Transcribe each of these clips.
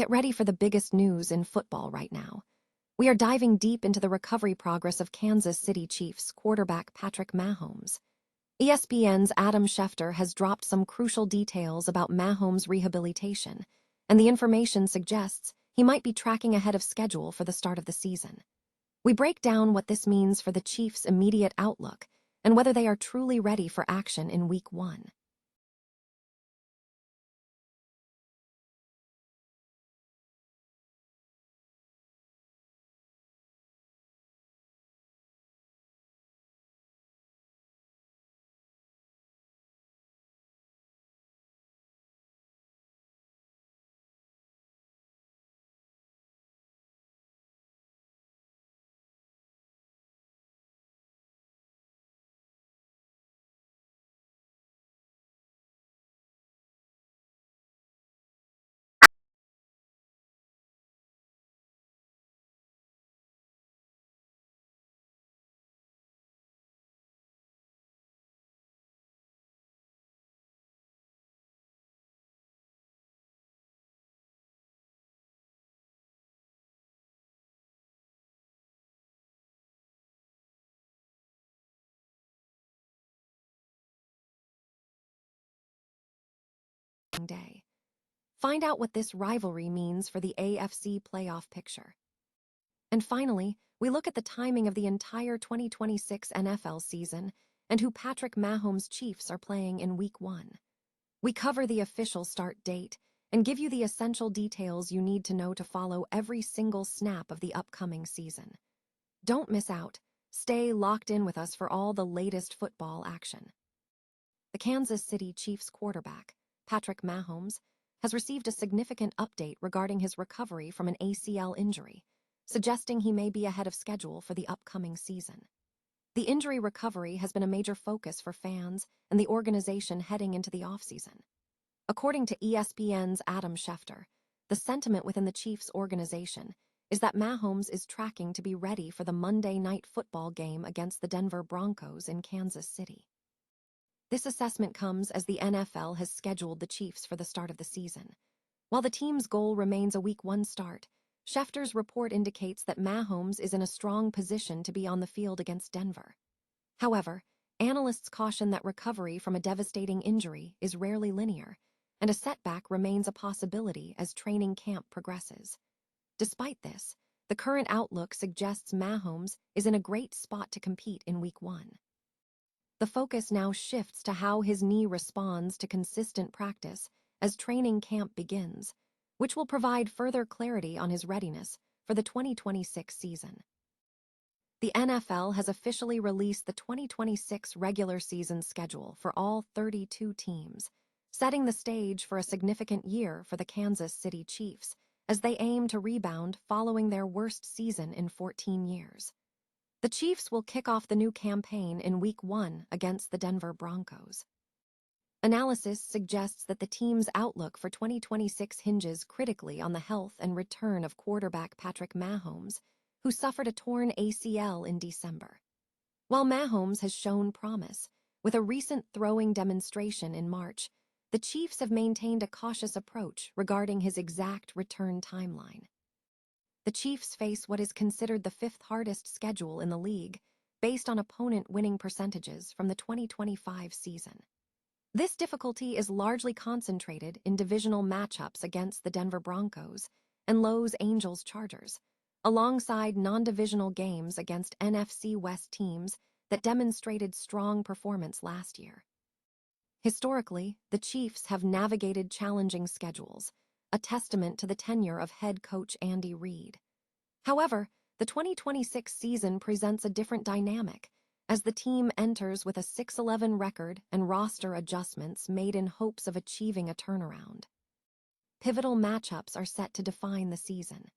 Get ready for the biggest news in football right now. We are diving deep into the recovery progress of Kansas City Chiefs quarterback Patrick Mahomes. ESPN's Adam Schefter has dropped some crucial details about Mahomes' rehabilitation, and the information suggests he might be tracking ahead of schedule for the start of the season. We break down what this means for the Chiefs' immediate outlook and whether they are truly ready for action in Week 1. Day. Find out what this rivalry means for the AFC playoff picture. And finally, we look at the timing of the entire 2026 NFL season and who Patrick Mahomes' Chiefs are playing in Week 1. We cover the official start date and give you the essential details you need to know to follow every single snap of the upcoming season. Don't miss out. Stay locked in with us for all the latest football action. The Kansas City Chiefs quarterback, Patrick Mahomes, has received a significant update regarding his recovery from an ACL injury, suggesting he may be ahead of schedule for the upcoming season. The injury recovery has been a major focus for fans and the organization heading into the offseason. According to ESPN's Adam Schefter, the sentiment within the Chiefs organization is that Mahomes is tracking to be ready for the Monday Night Football game against the Denver Broncos in Kansas City. This assessment comes as the NFL has scheduled the Chiefs for the start of the season. While the team's goal remains a Week 1 start, Schefter's report indicates that Mahomes is in a strong position to be on the field against Denver. However, analysts caution that recovery from a devastating injury is rarely linear, and a setback remains a possibility as training camp progresses. Despite this, the current outlook suggests Mahomes is in a great spot to compete in Week 1. The focus now shifts to how his knee responds to consistent practice as training camp begins, which will provide further clarity on his readiness for the 2026 season. The NFL has officially released the 2026 regular season schedule for all 32 teams, setting the stage for a significant year for the Kansas City Chiefs as they aim to rebound following their worst season in 14 years. The Chiefs will kick off the new campaign in Week 1 against the Denver Broncos. Analysis suggests that the team's outlook for 2026 hinges critically on the health and return of quarterback Patrick Mahomes, who suffered a torn ACL in December. While Mahomes has shown promise, with a recent throwing demonstration in March, the Chiefs have maintained a cautious approach regarding his exact return timeline. The Chiefs face what is considered the fifth hardest schedule in the league, based on opponent winning percentages from the 2025 season. This difficulty is largely concentrated in divisional matchups against the Denver Broncos and Los Angeles Chargers, alongside non-divisional games against NFC West teams that demonstrated strong performance last year. Historically, the Chiefs have navigated challenging schedules, a testament to the tenure of head coach Andy Reid. However, the 2026 season presents a different dynamic, as the team enters with a 6-11 record and roster adjustments made in hopes of achieving a turnaround. Pivotal matchups are set to define the season.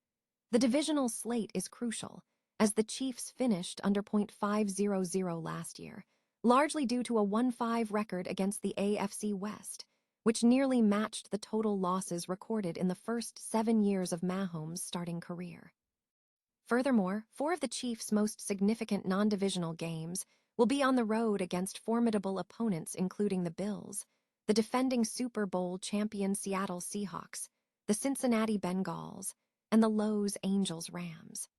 The divisional slate is crucial, as the Chiefs finished under .500 last year, largely due to a 1-5 record against the AFC West, which nearly matched the total losses recorded in the first 7 years of Mahomes' starting career. Furthermore, 4 of the Chiefs' most significant non-divisional games will be on the road against formidable opponents including the Bills, the defending Super Bowl champion Seattle Seahawks, the Cincinnati Bengals, and the Los Angeles Rams.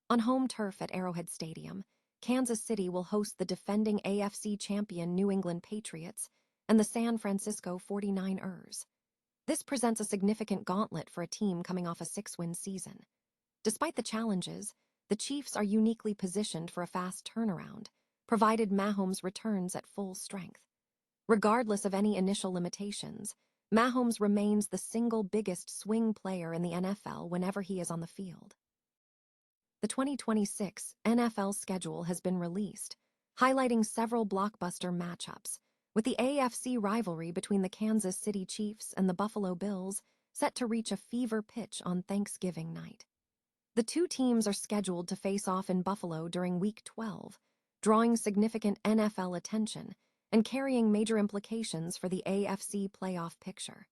On home turf at Arrowhead Stadium, Kansas City will host the defending AFC champion New England Patriots and the San Francisco 49ers. This presents a significant gauntlet for a team coming off a 6-win season. Despite the challenges, the Chiefs are uniquely positioned for a fast turnaround, provided Mahomes returns at full strength. Regardless of any initial limitations, Mahomes remains the single biggest swing player in the NFL whenever he is on the field. The 2026 NFL schedule has been released, highlighting several blockbuster matchups, with the AFC rivalry between the Kansas City Chiefs and the Buffalo Bills set to reach a fever pitch on Thanksgiving night. The two teams are scheduled to face off in Buffalo during Week 12, drawing significant NFL attention and carrying major implications for the AFC playoff picture.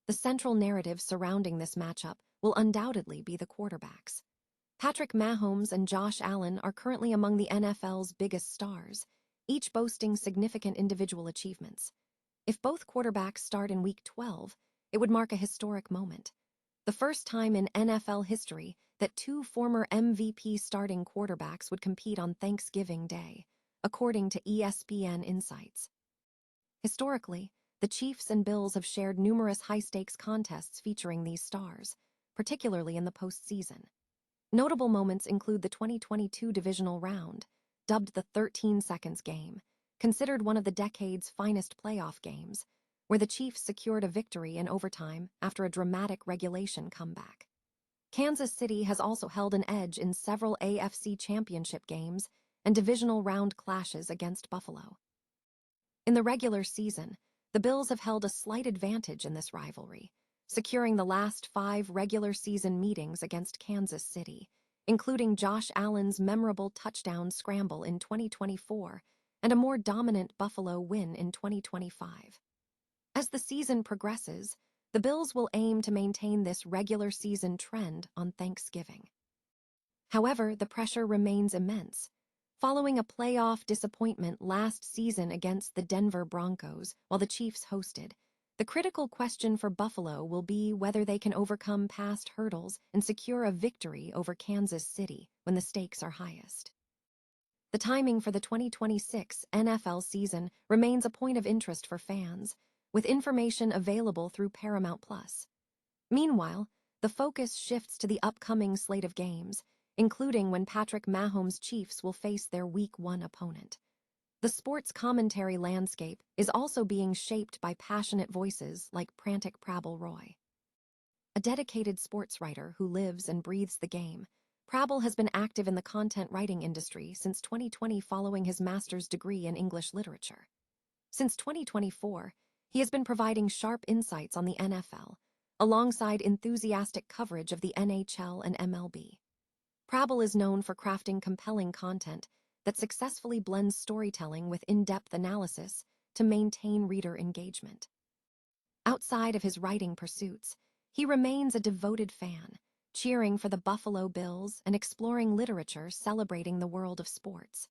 The central narrative surrounding this matchup will undoubtedly be the quarterbacks. Patrick Mahomes and Josh Allen are currently among the NFL's biggest stars, each boasting significant individual achievements. If both quarterbacks start in Week 12, it would mark a historic moment. The first time in NFL history that two former MVP starting quarterbacks would compete on Thanksgiving Day, according to ESPN Insights. Historically, the Chiefs and Bills have shared numerous high-stakes contests featuring these stars, particularly in the postseason. Notable moments include the 2022 divisional round, dubbed the 13 Seconds game, considered one of the decade's finest playoff games, where the Chiefs secured a victory in overtime after a dramatic regulation comeback. Kansas City has also held an edge in several AFC championship games and divisional round clashes against Buffalo. In the regular season, the Bills have held a slight advantage in this rivalry, securing the last 5 regular season meetings against Kansas City, including Josh Allen's memorable touchdown scramble in 2024 and a more dominant Buffalo win in 2025. As the season progresses, the Bills will aim to maintain this regular season trend on Thanksgiving. However, the pressure remains immense. Following a playoff disappointment last season against the Denver Broncos while the Chiefs hosted, the critical question for Buffalo will be whether they can overcome past hurdles and secure a victory over Kansas City when the stakes are highest. The timing for the 2026 NFL season remains a point of interest for fans, with information available through Paramount+. Meanwhile, the focus shifts to the upcoming slate of games, including when Patrick Mahomes' Chiefs will face their Week 1 opponent. The sports commentary landscape is also being shaped by passionate voices like Prantic Prabal Roy. A dedicated sports writer who lives and breathes the game, Prabal has been active in the content writing industry since 2020 following his master's degree in English literature. Since 2024, he has been providing sharp insights on the NFL, alongside enthusiastic coverage of the NHL and MLB. Prabal is known for crafting compelling content that successfully blends storytelling with in-depth analysis to maintain reader engagement. Outside of his writing pursuits, he remains a devoted fan, cheering for the Buffalo Bills and exploring literature celebrating the world of sports.